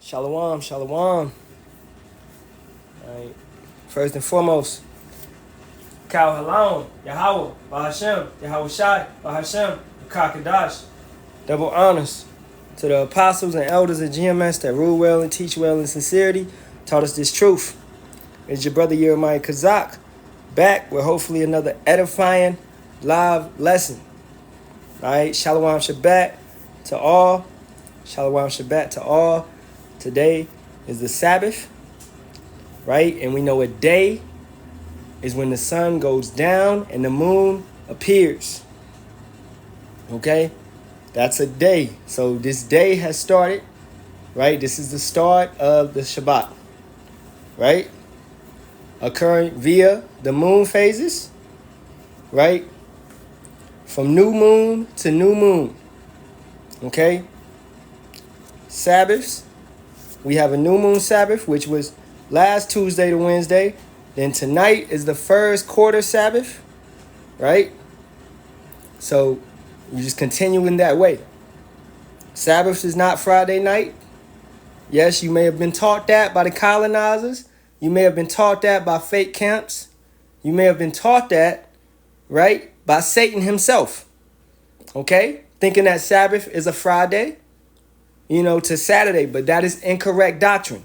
Shalom, shalom. All right. First and foremost, Halalyam, Yahawah, Bahasham, Yahawashi, Bahasham, Kakadash. Double honors to the apostles and elders of GMS that rule well and teach well in sincerity, taught us this truth. It's your brother Jeremiah Kazak, back with hopefully another edifying live lesson. All right, Shalom Shabbat to all. Shalom Shabbat to all. Today is the Sabbath, right? And we know a day is when the sun goes down and the moon appears. Okay? That's a day. So this day has started, right? This is the start of the Shabbat, right? Occurring via the moon phases, right? From new moon to new moon. Okay? Sabbaths. We have a new moon Sabbath, which was last Tuesday to Wednesday. Then tonight is the first quarter Sabbath, right? So you just continue in that way. Sabbath is not Friday night. Yes, you may have been taught that by the colonizers. You may have been taught that by fake camps. You may have been taught that, right, by Satan himself. Okay? Thinking that Sabbath is a Friday, to Saturday, but that is incorrect doctrine.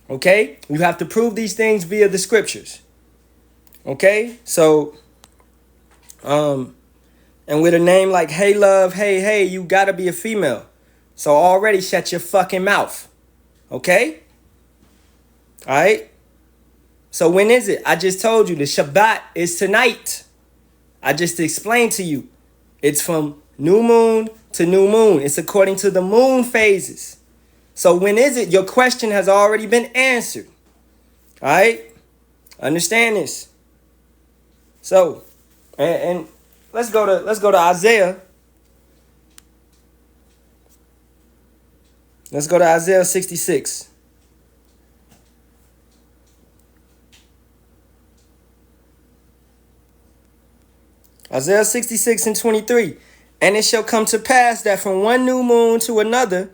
Okay? You have to prove these things via the scriptures. Okay? So, and with a name like Hey Love, Hey, you gotta be a female. So already shut your fucking mouth. Okay? Alright? So when is it? I just told you the Shabbat is tonight. I just explained to you. It's from new moon to new moon. It's according to the moon phases. So when is it? Your question has already been answered. All right? Understand this. So, and let's go to Isaiah. Let's go to Isaiah 66. Isaiah 66 and 23. And it shall come to pass that from one new moon to another,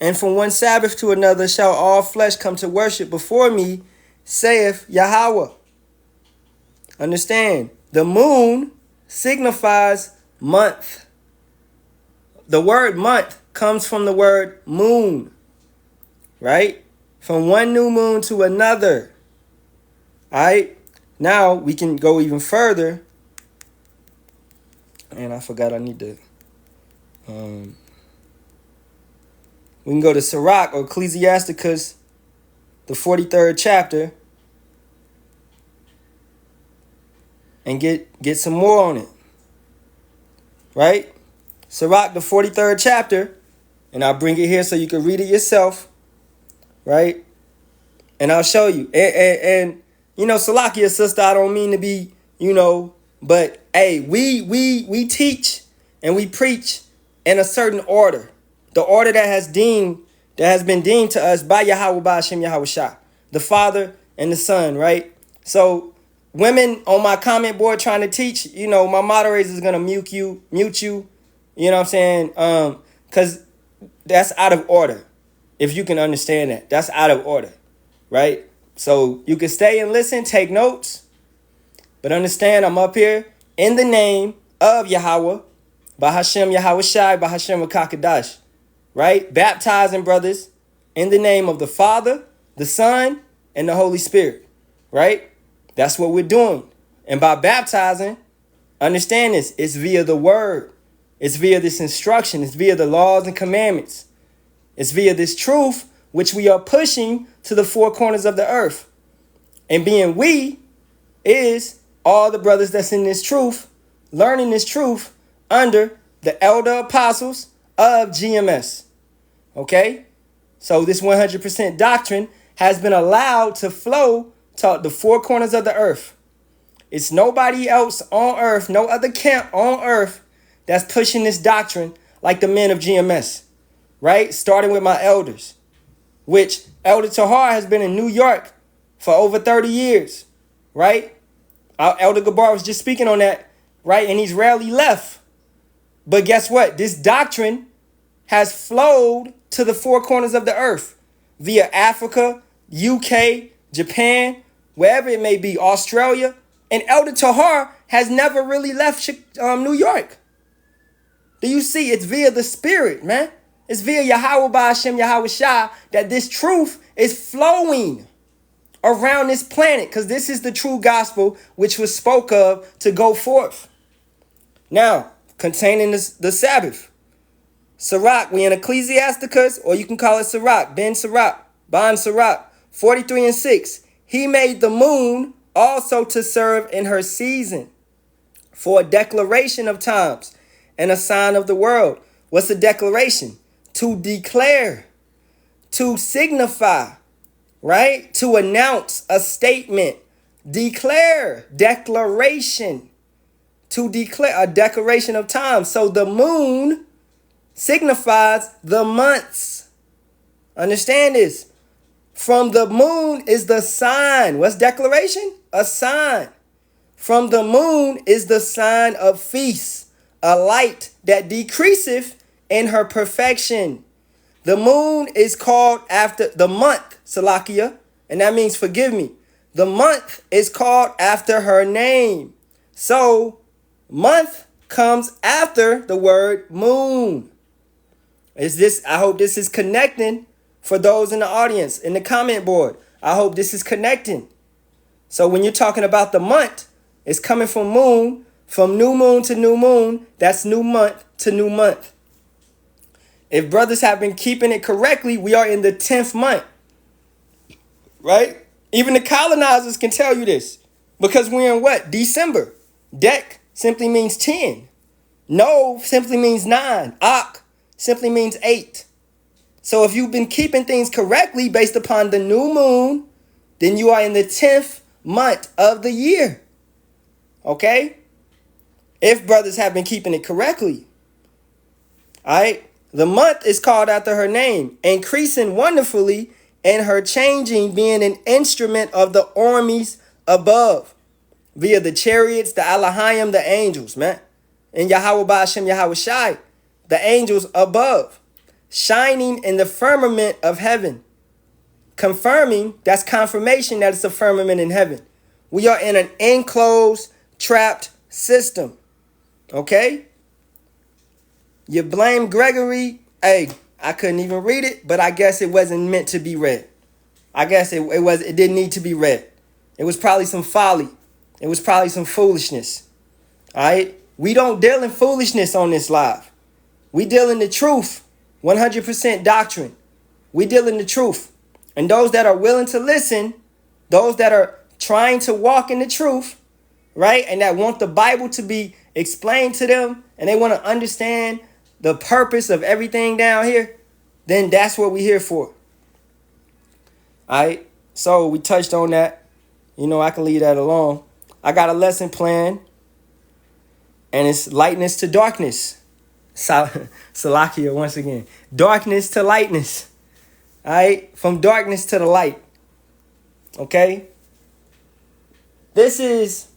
and from one Sabbath to another, shall all flesh come to worship before me, saith Yahawah. Understand, the moon signifies month. The word month comes from the word moon, right? From one new moon to another. All right? Now we can go even further. And I forgot I need to... we can go to Sirach or Ecclesiasticus, the 43rd chapter, and get some more on it. Right? Sirach, the 43rd chapter, and I'll bring it here so you can read it yourself. Right? And I'll show you. And Salakia, sister, I don't mean to be, but hey, we teach and we preach in a certain order. The order that has been deemed to us by Yahawah, Bahasham, Yahawashi, the Father and the Son, right? So women on my comment board trying to teach, my moderator is gonna mute you, you know what I'm saying? Because that's out of order. If you can understand that. That's out of order. Right? So you can stay and listen, take notes. But understand I'm up here in the name of Yahawah, Bahasham, Yahawashi, Bahasham, Kakadash. Right? Baptizing, brothers, in the name of the Father, the Son, and the Holy Spirit. Right? That's what we're doing. And by baptizing, understand this, it's via the word. It's via this instruction. It's via the laws and commandments. It's via this truth, which we are pushing to the four corners of the earth. And being we is all the brothers that's in this truth, learning this truth under the elder apostles of GMS. Okay? So this 100% doctrine has been allowed to flow to the four corners of the earth. It's nobody else on earth, no other camp on earth that's pushing this doctrine like the men of GMS. Right? Starting with my elders, which Elder Tahar has been in New York for over 30 years. Right? Our Elder Gabar was just speaking on that. Right? And he's rarely left. But guess what? This doctrine has flowed to the four corners of the earth via Africa, UK, Japan, wherever it may be, Australia. And Elder Tahar has never really left New York. Do you see? It's via the Spirit, man. It's via Yahawah, Bahasham, Yahawashi that this truth is flowing around this planet, because this is the true gospel which was spoke of to go forth. Now, containing the Sabbath. Sirach, we in Ecclesiasticus, or you can call it Sirach, Ben Sirach, 43 and 6. He made the moon also to serve in her season, for a declaration of times and a sign of the world. What's a declaration? To declare, to signify, right? To announce a statement. Declare, declaration. To declare, a declaration of time. So the moon signifies the months. Understand this. From the moon is the sign. What's declaration? A sign. From the moon is the sign of feast, a light that decreaseth in her perfection. The moon is called after the month, Salakia, and that means forgive me. The month is called after her name. So, month comes after the word moon. I hope this is connecting for those in the audience, in the comment board. I hope this is connecting. So when you're talking about the month, it's coming from moon, from new moon to new moon. That's new month to new month. If brothers have been keeping it correctly, we are in the 10th month, right? Even the colonizers can tell you this, because we're in what? December. Dek simply means 10. Nov simply means 9. Ak simply means 8. So if you've been keeping things correctly based upon the new moon, then you are in the 10th month of the year. Okay? If brothers have been keeping it correctly. All right? The month is called after her name, increasing wonderfully, and her changing being an instrument of the armies above, via the chariots, the Halalyam, the angels, man. And Yahawah, Bahasham, Yahawashi, the angels above, shining in the firmament of heaven. Confirming, that's confirmation that it's a firmament in heaven. We are in an enclosed, trapped system. Okay? You blame Gregory. Hey, I couldn't even read it, but I guess it wasn't meant to be read. I guess it didn't need to be read. It was probably some folly. It was probably some foolishness. All right? We don't deal in foolishness on this live. We deal in the truth. 100% doctrine. We deal in the truth. And those that are willing to listen, those that are trying to walk in the truth, right? And that want the Bible to be explained to them, and they want to understand the purpose of everything down here, then that's what we're here for. All right. So we touched on that. You know, I can leave that alone. I got a lesson plan, and it's lightness to darkness. Salakia once again. Darkness to lightness. All right. From darkness to the light. Okay. This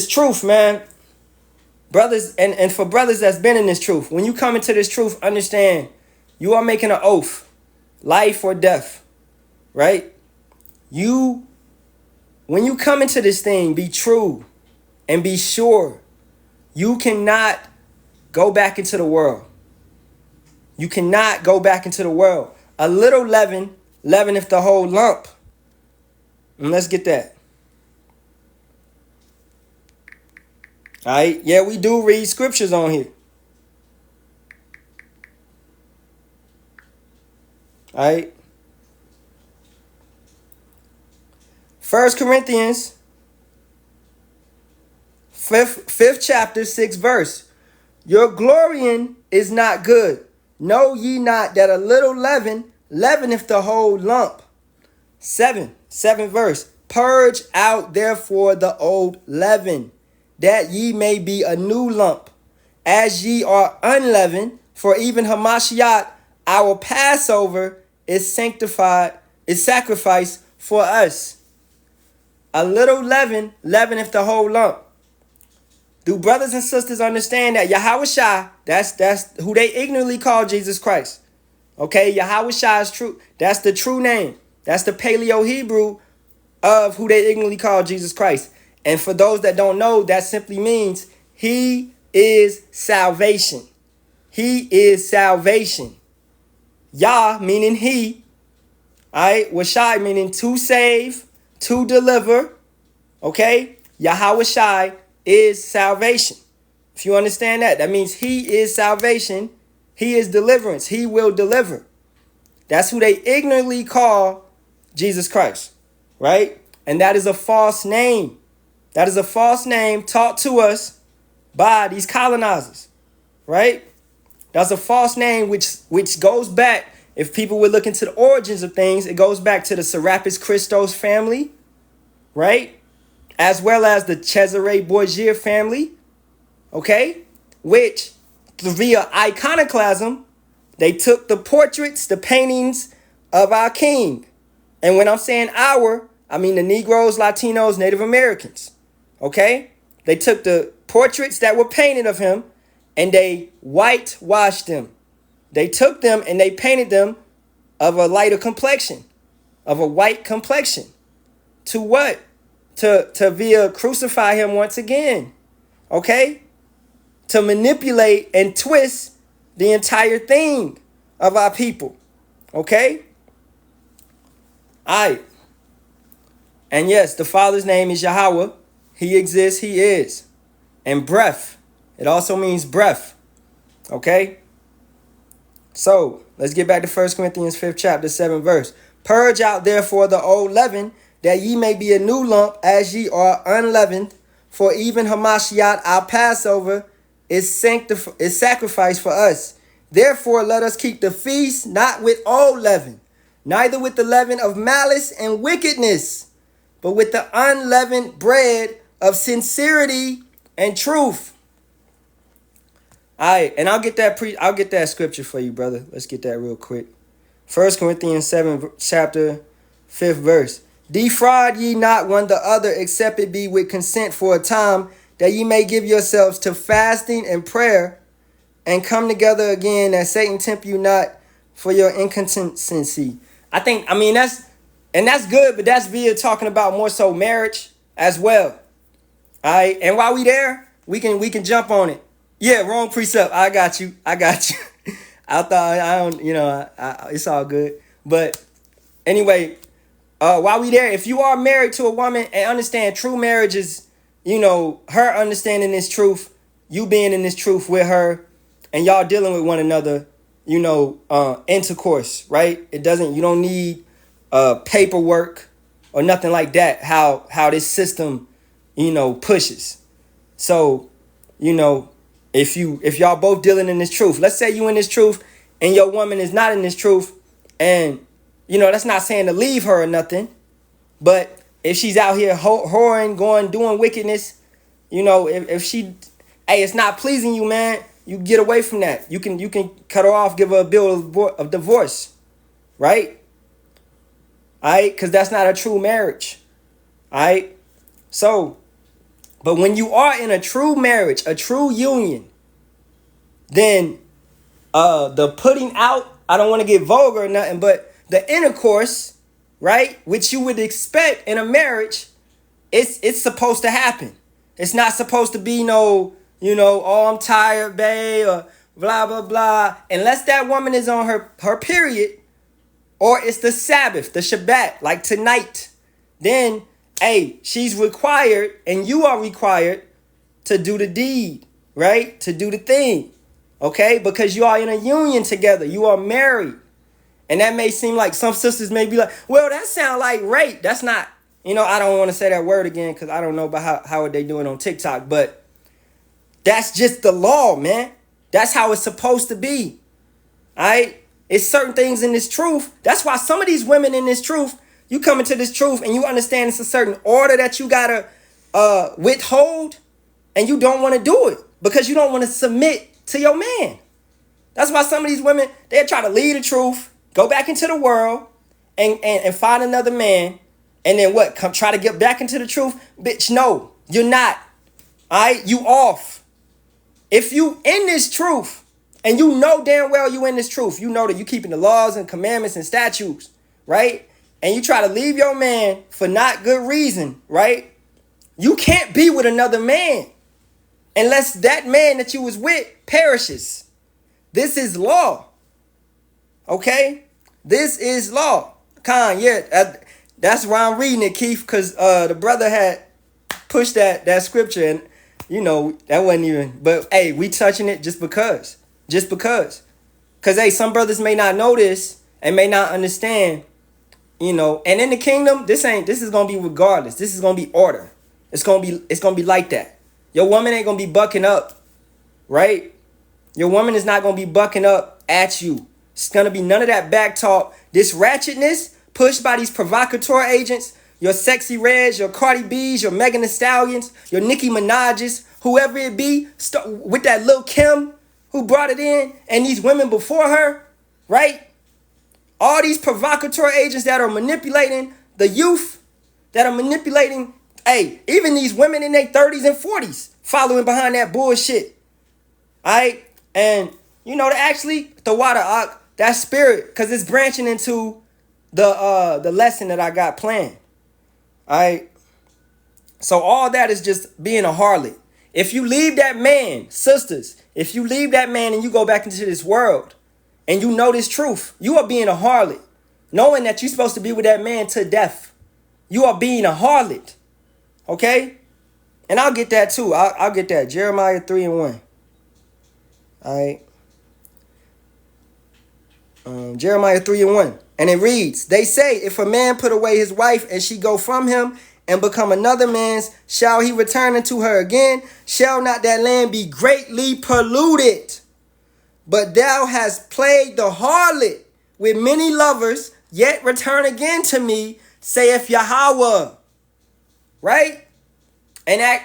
truth, man. Brothers, and for brothers that's been in this truth, when you come into this truth, understand you are making an oath, life or death, right? When you come into this thing, be true and be sure. You cannot go back into the world. You cannot go back into the world. A little leaven, leaveneth the whole lump. And let's get that. All right. Yeah, we do read scriptures on here. All right. 1 Corinthians, 5th chapter, 6th verse. Your glorying is not good. Know ye not that a little leaven leaveneth the whole lump? 7th verse. Purge out therefore the old leaven, that ye may be a new lump, as ye are unleavened. For even Hamashiach, our Passover, is sacrificed for us. A little leaven leaveneth the whole lump. Do brothers and sisters understand that Yahawashi, that's who they ignorantly call Jesus Christ? Okay, Yahawashi is true. That's the true name. That's the Paleo Hebrew of who they ignorantly call Jesus Christ. And for those that don't know, that simply means he is salvation. He is salvation. Yah meaning he. All right. Washai meaning to save, to deliver. Okay. Yahawashi is salvation. If you understand that, that means he is salvation. He is deliverance. He will deliver. That's who they ignorantly call Jesus Christ. Right? And that is a false name. That is a false name taught to us by these colonizers. Right? That's a false name which goes back, if people would look into the origins of things, it goes back to the Serapis Christos family, right? As well as the Cesare Borgia family, okay? Which, via iconoclasm, they took the portraits, the paintings of our king. And when I'm saying our, I mean the Negroes, Latinos, Native Americans, okay? They took the portraits that were painted of him and they whitewashed them. They took them and they painted them of a lighter complexion, of a white complexion. To what? To via crucify him once again. Okay? To manipulate and twist the entire thing of our people. Okay? All right. And yes, the Father's name is Yahawah. He exists, he is. And breath. It also means breath. Okay? So, let's get back to 1 Corinthians 5th chapter, 7th verse. Purge out therefore the old leaven, that ye may be a new lump, as ye are unleavened. For even Hamashiach, our Passover, is sacrificed for us. Therefore let us keep the feast not with old leaven, neither with the leaven of malice and wickedness, but with the unleavened bread of sincerity and truth. All right, and I'll get that scripture for you, brother. Let's get that real quick. 1 Corinthians 7 chapter 5th verse. Defraud ye not one the other, except it be with consent for a time, that ye may give yourselves to fasting and prayer, and come together again, that Satan tempt you not for your inconsistency. I mean that's good, but that's via talking about more so marriage as well. All right, and while we there, we can jump on it. Yeah, wrong precept. I got you. I thought I don't, it's all good. But anyway, while we there, if you are married to a woman and understand true marriage is, her understanding this truth, you being in this truth with her, and y'all dealing with one another, intercourse, right? You don't need paperwork or nothing like that. How this system, pushes. So, if y'all both dealing in this truth, let's say you in this truth and your woman is not in this truth, and that's not saying to leave her or nothing, but if she's out here whoring, doing wickedness, if she, hey, it's not pleasing you, man, you get away from that. You can cut her off, give her a bill of divorce, right? All right, because that's not a true marriage. All right, so. But when you are in a true marriage, a true union, then the putting out, I don't want to get vulgar or nothing, but the intercourse, right, which you would expect in a marriage, it's supposed to happen. It's not supposed to be no, oh, I'm tired, babe, or blah, blah, blah. Unless that woman is on her period, or it's the Sabbath, the Shabbat, like tonight, then hey, she's required and you are required to do the deed, right? To do the thing, okay? Because you are in a union together. You are married. And that may seem like some sisters may be like, well, that sounds like rape. That's not, I don't want to say that word again because I don't know about how are they doing on TikTok. But that's just the law, man. That's how it's supposed to be, all right? It's certain things in this truth. That's why some of these women in this truth, you come into this truth and you understand it's a certain order that you gotta withhold, and you don't want to do it because you don't want to submit to your man. That's why some of these women, they try to leave the truth, go back into the world, and find another man, and then what? Come try to get back into the truth? Bitch, no, you're not. All right, you off. If you in this truth And you know damn well you in this truth. You know that you keeping the laws and commandments and statutes, right? And you try to leave your man for not good reason, right? You can't be with another man unless that man that you was with perishes. This is law. Okay? This is law. Khan, yeah, that's why I'm reading it, Keith, because the brother had pushed that scripture, and you know, that wasn't even, but hey, we touching it just because. Just because. Because, hey, some brothers may not know this and may not understand, you know, and in the kingdom, this is gonna be regardless. This is gonna be order. It's gonna be like that. Your woman ain't gonna be bucking up, right? Your woman is not gonna be bucking up at you. It's gonna be none of that back talk. This ratchetness pushed by these provocateur agents, your Sexy Reds, your Cardi B's, your Megan Thee Stallions, your Nicki Minaj's, whoever it be, with that Lil Kim who brought it in, and these women before her, right? All these provocateur agents that are manipulating the youth, that are manipulating, hey, even these women in their 30s and 40s following behind that bullshit. All right? And, you know, the water, that spirit, because it's branching into the lesson that I got planned. All right? So all that is just being a harlot. If you leave that man, sisters, if you leave that man and you go back into this world and you know this truth, you are being a harlot, knowing that you're supposed to be with that man to death. You are being a harlot. Okay? And I'll get that too. I'll get that. Jeremiah 3:1. All right. Jeremiah 3:1. And it reads, they say, if a man put away his wife and she go from him and become another man's, shall he return unto her again? Shall not that land be greatly polluted? But thou hast played the harlot with many lovers, yet return again to me, saith Yahawah. Right? And that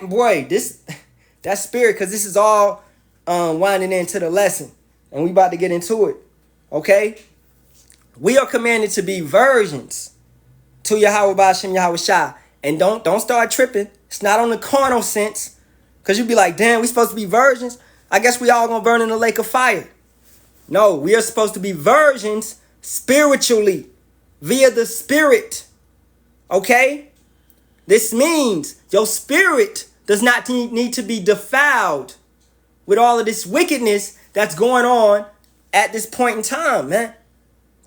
spirit, because this is all winding into the lesson. And we about to get into it. Okay? We are commanded to be virgins to Yahawah, Bahasham, Yahawashi. And don't start tripping. It's not on the carnal sense. Because you be like, damn, we supposed to be virgins? I guess we all gonna burn in the lake of fire. No, we are supposed to be virgins spiritually, via the spirit. Okay? This means your spirit does not need to be defiled with all of this wickedness that's going on at this point in time, man.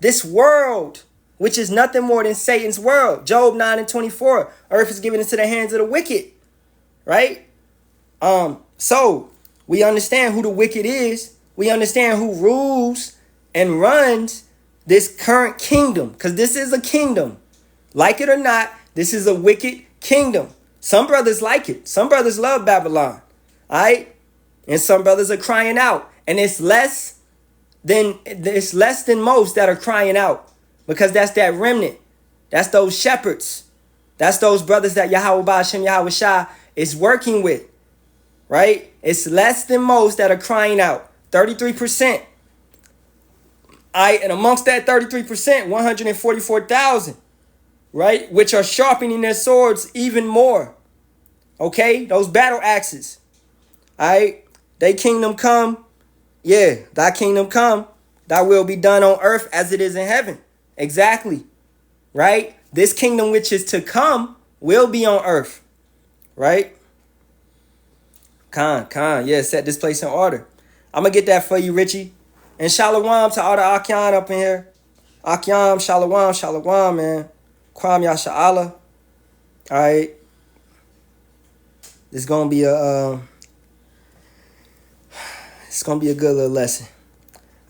This world, which is nothing more than Satan's world. Job 9:24. Earth is given into the hands of the wicked. Right? So we understand who the wicked is. We understand who rules and runs this current kingdom. Because this is a kingdom. Like it or not, this is a wicked kingdom. Some brothers like it. Some brothers love Babylon. All right? And some brothers are crying out. And it's less than most that are crying out. Because that's that remnant. That's those shepherds. That's those brothers that Yahawah, Bahasham, Yahawashi is working with. Right? It's less than most that are crying out. 33%. And amongst that 33%, 144,000. Right? Which are sharpening their swords even more. Okay? Those battle axes. Alright? Thy kingdom come. Yeah, thy kingdom come. Thy will be done on earth as it is in heaven. Exactly. Right? This kingdom which is to come will be on earth. Right? Khan. Yeah, set this place in order. I'm going to get that for you, Richie. And shalom to all the Akyam up in here. Akyam, shalom, man. Kwam Yasha'Allah. All right. This is going to be it's going to be a good little lesson.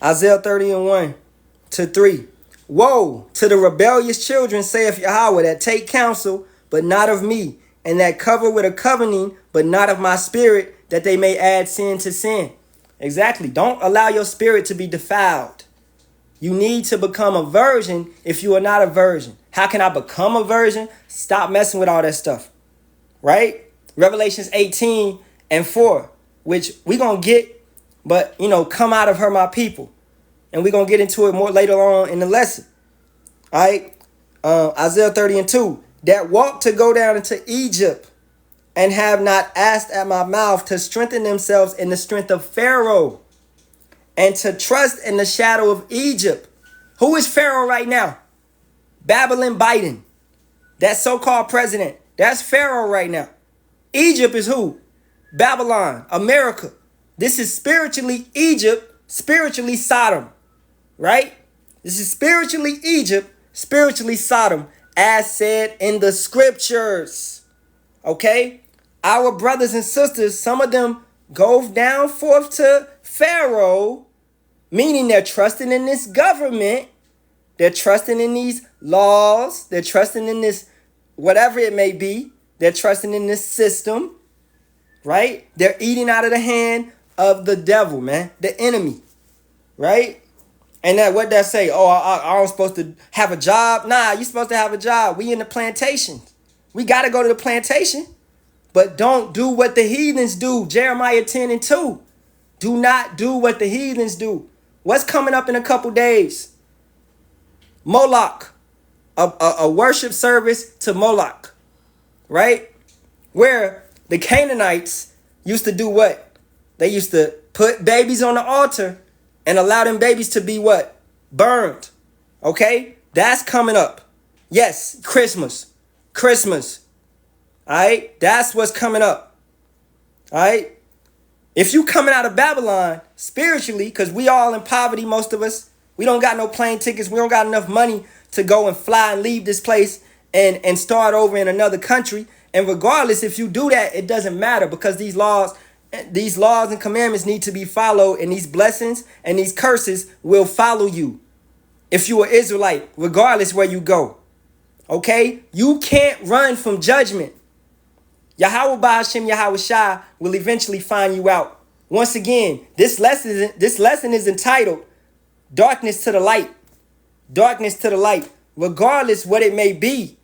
Isaiah 30:1-3. Woe to the rebellious children, saith Yahawah, that take counsel, but not of me, and that cover with a covenant, but not of my spirit, that they may add sin to sin. Exactly. Don't allow your spirit to be defiled. You need to become a virgin if you are not a virgin. How can I become a virgin? Stop messing with all that stuff. Right? Revelations 18:4, which we're going to get, but, come out of her, my people. And we're going to get into it more later on in the lesson. All right? Isaiah 30:2. That walk to go down into Egypt and have not asked at my mouth to strengthen themselves in the strength of Pharaoh and to trust in the shadow of Egypt. Who is Pharaoh right now? Babylon Biden. That so-called president. That's Pharaoh right now. Egypt is who? Babylon, America. This is spiritually Egypt, spiritually Sodom, right? This is spiritually Egypt, spiritually Sodom, as said in the scriptures. Okay? Our brothers and sisters, some of them go down forth to Pharaoh, meaning they're trusting in this government, they're trusting in these laws, they're trusting in this, whatever it may be, they're trusting in this system, right? They're eating out of the hand of the devil, man, the enemy, right? And that what that say? Oh, I'm supposed to have a job? Nah, you're supposed to have a job. We in the plantation. We got to go to the plantation. But don't do what the heathens do. Jeremiah 10:2. Do not do what the heathens do. What's coming up in a couple days? Moloch. A worship service to Moloch. Right? Where the Canaanites used to do what? They used to put babies on the altar and allow them babies to be what? Burned. Okay? That's coming up. Yes, Christmas. Christmas. All right? That's what's coming up. All right? If you coming out of Babylon spiritually, because we all in poverty, most of us, we don't got no plane tickets. We don't got enough money to go and fly and leave this place and start over in another country. And regardless, if you do that, it doesn't matter, because these laws and commandments need to be followed, and these blessings and these curses will follow you if you are Israelite, regardless where you go. Okay? You can't run from judgment. Yahawah, Bahasham, Yahawashi will eventually find you out. Once again, this lesson is entitled Darkness to the Light. Darkness to the light. Regardless what it may be.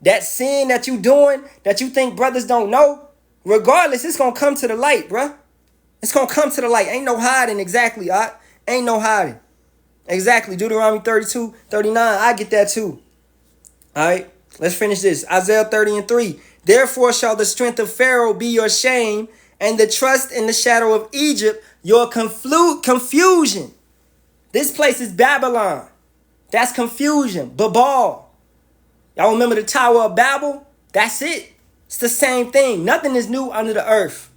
That sin that you doing, that you think brothers don't know, regardless, it's going to come to the light, bruh. It's going to come to the light. Ain't no hiding, exactly. Ain't no hiding. Exactly. Deuteronomy 32:39. I get that too. All right. Let's finish this. Isaiah 30:3. Therefore shall the strength of Pharaoh be your shame, and the trust in the shadow of Egypt your confusion. This place is Babylon. That's confusion. Babal. Y'all remember the Tower of Babel? That's it. It's the same thing. Nothing is new under the earth.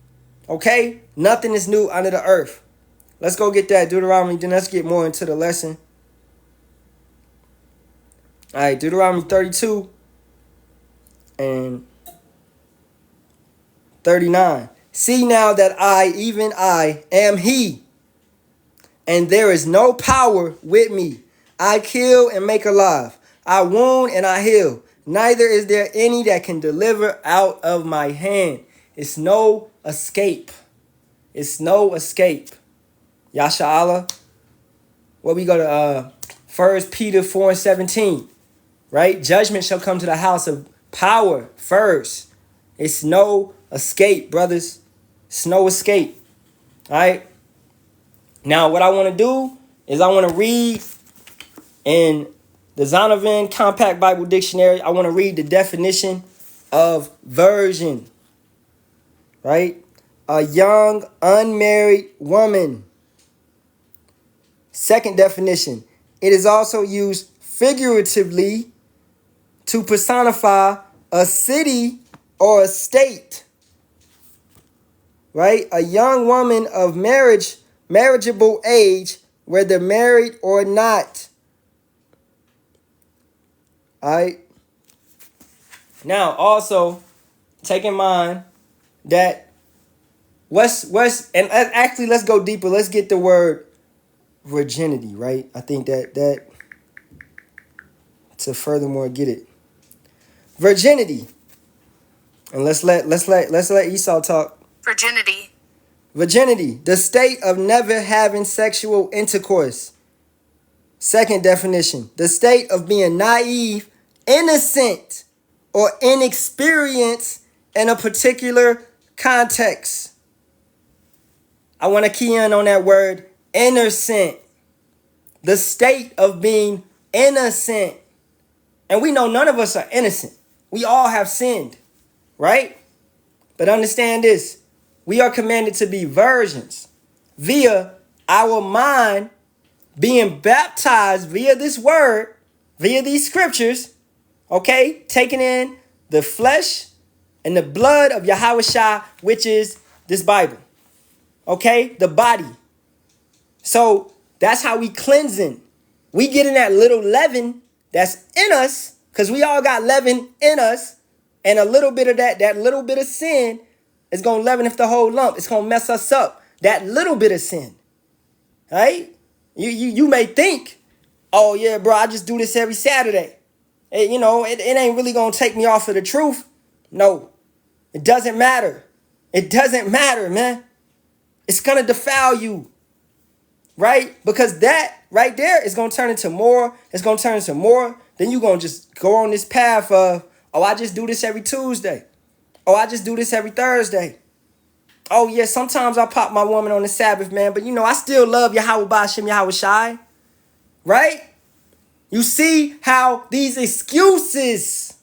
Okay? Nothing is new under the earth. Let's go get that Deuteronomy. Then let's get more into the lesson. All right. Deuteronomy 32 and 39. See now that I, even I, am he, and there is no power with me. I kill and make alive. I wound and I heal. Neither is there any that can deliver out of my hand. It's no escape. It's no escape. Yasha Allah. Well, we go to 1 Peter 4:17. Right? Judgment shall come to the house of power first. It's no escape, brothers. It's no escape. All right? Now, what I want to do is I want to read in the Zonovan Compact Bible Dictionary. I want to read the definition of virgin. Right? A young, unmarried woman. Second definition. It is also used figuratively to personify a city or a state. Right? A young woman of marriageable age, whether married or not. All right. Now, also, take in mind that and actually, let's go deeper. Let's get the word virginity, right? I think that to furthermore get it. Virginity. And let's let Esau talk. Virginity, the state of never having sexual intercourse. Second definition, the state of being naive, innocent, or inexperienced in a particular context. I want to key in on that word, innocent. The state of being innocent. And we know none of us are innocent. We all have sinned, right? But understand this. We are commanded to be virgins via our mind being baptized via this word, via these scriptures, okay, taking in the flesh and the blood of Yahawashi, which is this Bible, okay, the body. So that's how we cleansing. We getting that little leaven that's in us, because we all got leaven in us, and a little bit of that little bit of sin is going to leaven if the whole lump. It's going to mess us up. That little bit of sin, right? You may think, oh yeah, bro, I just do this every Saturday. It ain't really going to take me off of the truth. No, it doesn't matter. It doesn't matter, man. It's going to defile you, right? Because that right there is going to turn into more. It's going to turn into more. Then you're going to just go on this path of, oh, I just do this every Tuesday. Oh, I just do this every Thursday. Oh, yeah, sometimes I pop my woman on the Sabbath, man. But, I still love Yahawah, Bahasham, Yahawashi. Right? You see how these excuses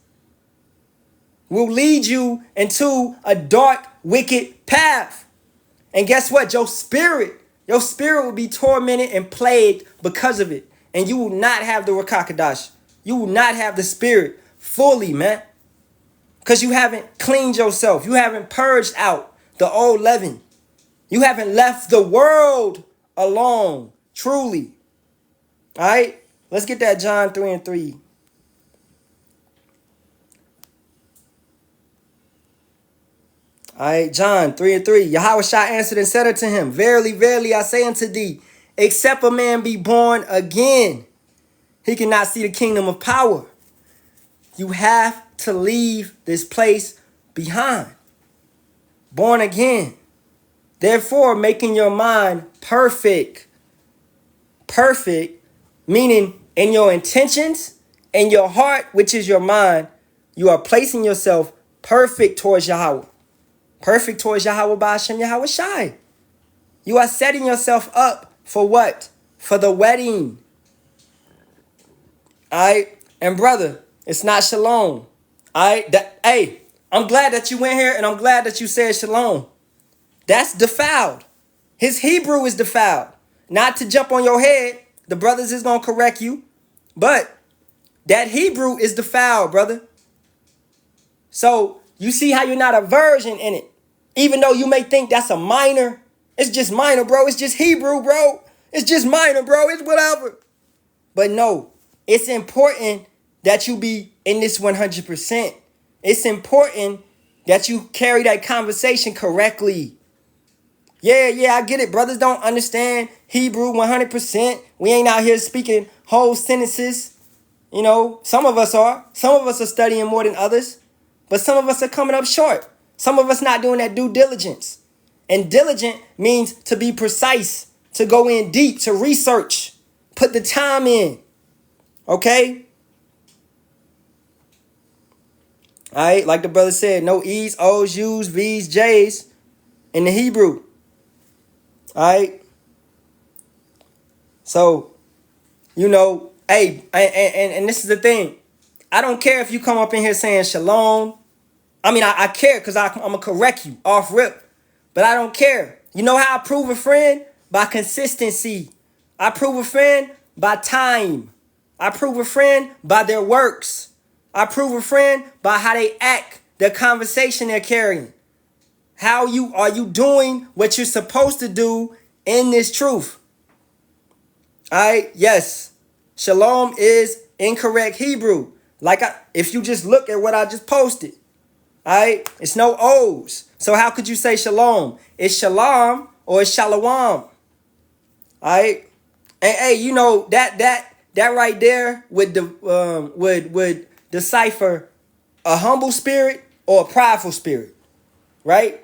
will lead you into a dark, wicked path. And guess what? Your spirit will be tormented and plagued because of it. And you will not have the Rakakadash. You will not have the spirit fully, man. Because you haven't cleaned yourself. You haven't purged out the old leaven. You haven't left the world alone, truly. All right? Let's get that John 3:3. All right, John 3:3. Yahawashi answered and said unto him, Verily, verily, I say unto thee, except a man be born again, he cannot see the kingdom of power. You have to leave this place behind. Born again. Therefore, making your mind perfect. Perfect, meaning in your intentions, in your heart, which is your mind, you are placing yourself perfect towards Yahawah. Perfect towards Yahawah, Bahasham, Yahawashi. You are setting yourself up for what? For the wedding. All right? And brother, it's not shalom. All right? Hey, I'm glad that you went here and I'm glad that you said shalom. That's defiled. His Hebrew is defiled. Not to jump on your head. The brothers is going to correct you. But that Hebrew is defiled, brother. So you see how you're not a virgin in it. Even though you may think that's a minor. It's just minor, bro. It's just Hebrew, bro. It's just minor, bro. It's whatever. But no, it's important that you be in this 100%. It's important that you carry that conversation correctly. Yeah, I get it. Brothers don't understand Hebrew 100%. We ain't out here speaking whole sentences. Some of us are. Some of us are studying more than others. But some of us are coming up short. Some of us not doing that due diligence. And diligent means to be precise, to go in deep, to research, put the time in. Okay? All right, like the brother said, no E's, O's, U's, V's, J's in the Hebrew. All right? So, hey, and this is the thing. I don't care if you come up in here saying shalom. I mean, I care because I'm going to correct you off rip. But I don't care. You know how I prove a friend? By consistency. I prove a friend by time. I prove a friend by their works. I prove a friend by how they act, their conversation they're carrying. Are you doing what you're supposed to do in this truth? All right, yes. Shalom is incorrect Hebrew. If you just look at what I just posted. All right, it's no O's. So how could you say shalom? It's shalom or it's shalom. All right, and hey, that right there would decipher a humble spirit or a prideful spirit, right?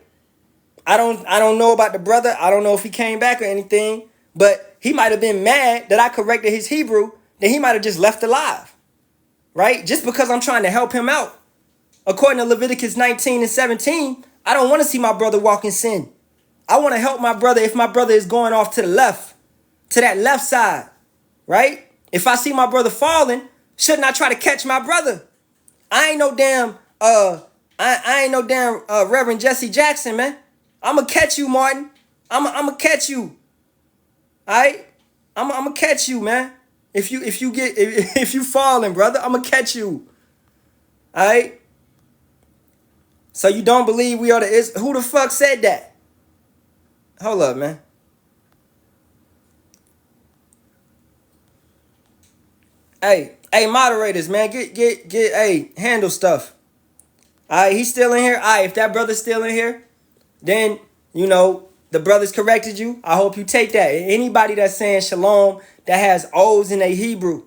I don't know about the brother. I don't know if he came back or anything, but he might have been mad that I corrected his Hebrew. Then he might have just left alive, right? Just because I'm trying to help him out. According to Leviticus 19:17, I don't want to see my brother walk in sin. I want to help my brother if my brother is going off to the left, to that left side, right? If I see my brother falling, shouldn't I try to catch my brother? I ain't no damn Reverend Jesse Jackson, man. I'm gonna catch you, Martin. I'm gonna catch you. All right? I'm gonna catch you, man. If you falling, brother, I'm gonna catch you. All right? So you don't believe we are the Who the fuck said that? Hold up, man. Hey, moderators, man, hey, handle stuff. All right, he's still in here. All right, if that brother's still in here, then the brothers corrected you. I hope you take that. Anybody that's saying shalom that has O's in a Hebrew,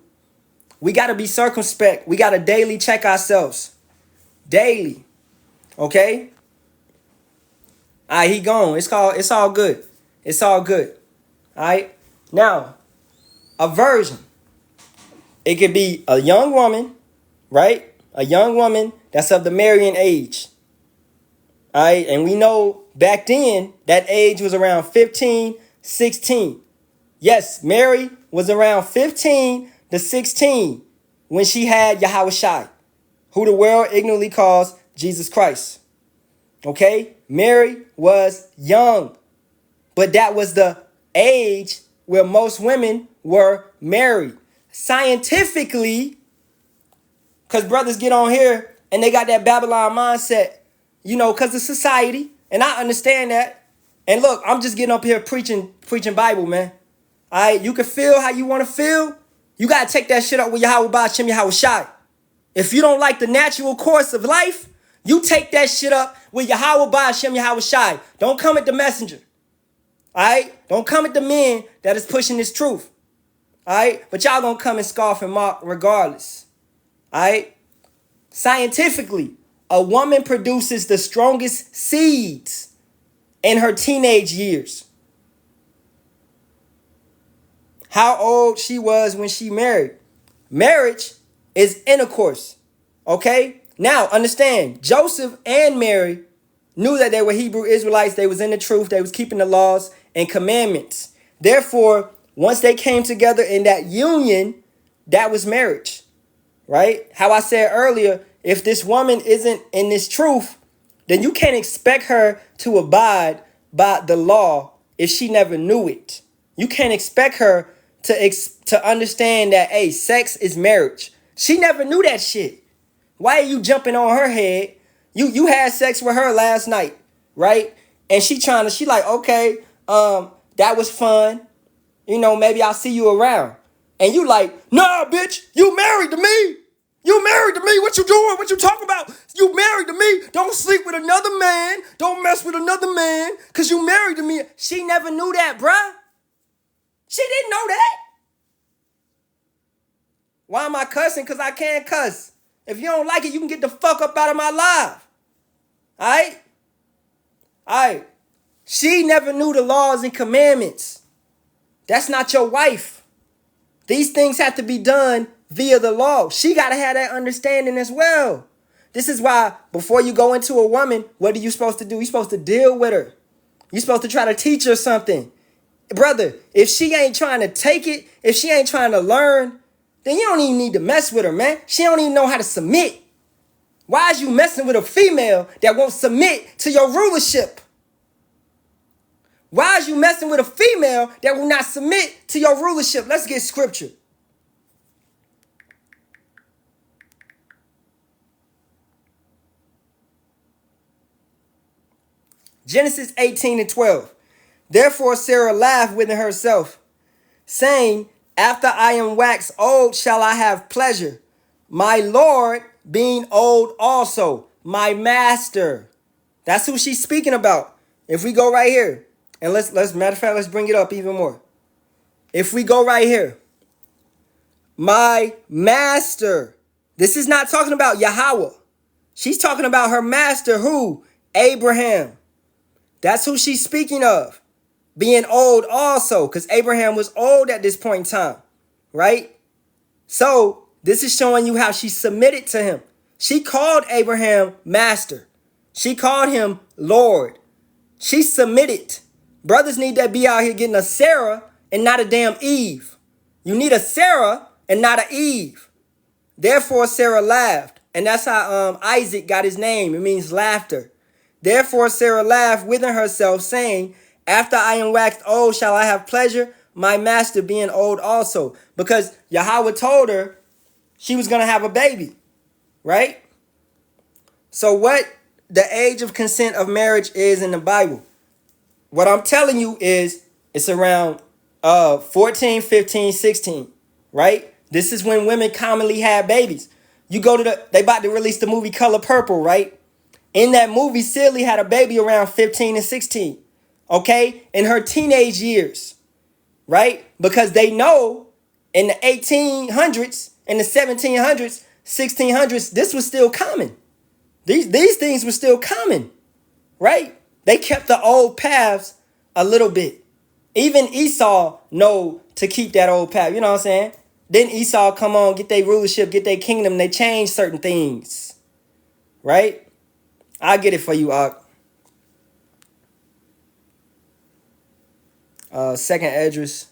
we got to be circumspect. We got to daily check ourselves. Daily. Okay? All right, he gone. It's all good. It's all good. All right? Now, a virgin. It could be a young woman, right? A young woman that's of the marrying age. All right? And we know back then that age was around 15, 16. Yes, Mary was around 15 to 16 when she had Yahawashi, who the world ignorantly calls Jesus Christ. Okay? Mary was young, but that was the age where most women were married. Scientifically, because brothers get on here and they got that Babylon mindset, because of society, and I understand that. And look, I'm just getting up here preaching Bible, man. All right, you can feel how you want to feel. You got to take that shit up with Yahawah, Bahasham, Yahawashi. If you don't like the natural course of life, you take that shit up with Yahawah, Bahasham, Yahawashi. Don't come at the messenger. All right? Don't come at the men that is pushing this truth. All right? But y'all gonna come and scoff and mock regardless. All right? Scientifically, a woman produces the strongest seeds in her teenage years. How old she was when she married. Marriage is intercourse. Okay? Now, understand, Joseph and Mary knew that they were Hebrew Israelites. They was in the truth. They was keeping the laws and commandments. Therefore, once they came together in that union, that was marriage. Right? How I said earlier, if this woman isn't in this truth, then you can't expect her to abide by the law if she never knew it. You can't expect her to understand that, hey, sex is marriage. She never knew that shit. Why are you jumping on her head? You had sex with her last night, right? And she like, okay, that was fun. Maybe I'll see you around. And you like, nah, bitch, you married to me. You married to me. What you doing? What you talking about? You married to me. Don't sleep with another man. Don't mess with another man because you married to me. She never knew that, bruh. She didn't know that. Why am I cussing? Because I can't cuss. If you don't like it, you can get the fuck up out of my life. All right? All right. She never knew the laws and commandments. That's not your wife. These things have to be done via the law. She got to have that understanding as well. This is why before you go into a woman, what are you supposed to do? You're supposed to deal with her. You're supposed to try to teach her something. Brother, if she ain't trying to take it, if she ain't trying to learn, then you don't even need to mess with her, man. She don't even know how to submit. Why is you messing with a female that won't submit to your rulership? Why is you messing with a female that will not submit to your rulership? Let's get scripture. Genesis 18:12. Therefore Sarah laughed within herself, saying, after I am waxed old shall I have pleasure, my Lord being old also, my master. That's who she's speaking about. If we go right here, and let's matter of fact, let's bring it up even more. If we go right here, my master. This is not talking about Yahawah. She's talking about her master, who? Abraham. That's who she's speaking of. Being old also, because Abraham was old at this point in time, right? So this is showing you how she submitted to him. She called Abraham master. She called him Lord. She submitted. Brothers need to be out here getting a Sarah and not a damn Eve. You need a Sarah and not an Eve. Therefore Sarah laughed. And that's how Isaac got his name. It means laughter. Therefore Sarah laughed within herself, saying, after I am waxed old shall I have pleasure, my master being old also. Because Yahawah told her she was going to have a baby, right? So what the age of consent of marriage is in the Bible, what I'm telling you is it's around 14, 15, 16, right? This is when women commonly have babies. You go to they about to release the movie Color Purple, right? In that movie, Celie had a baby around 15 and 16, okay? In her teenage years, right? Because they know in the 1800s, in the 1700s, 1600s, this was still common. These things were still common, right? They kept the old paths a little bit. Even Esau know to keep that old path. You know what I'm saying? Then Esau come on, get their rulership, get their kingdom. They change certain things, right? I'll get it for you, Second Esdras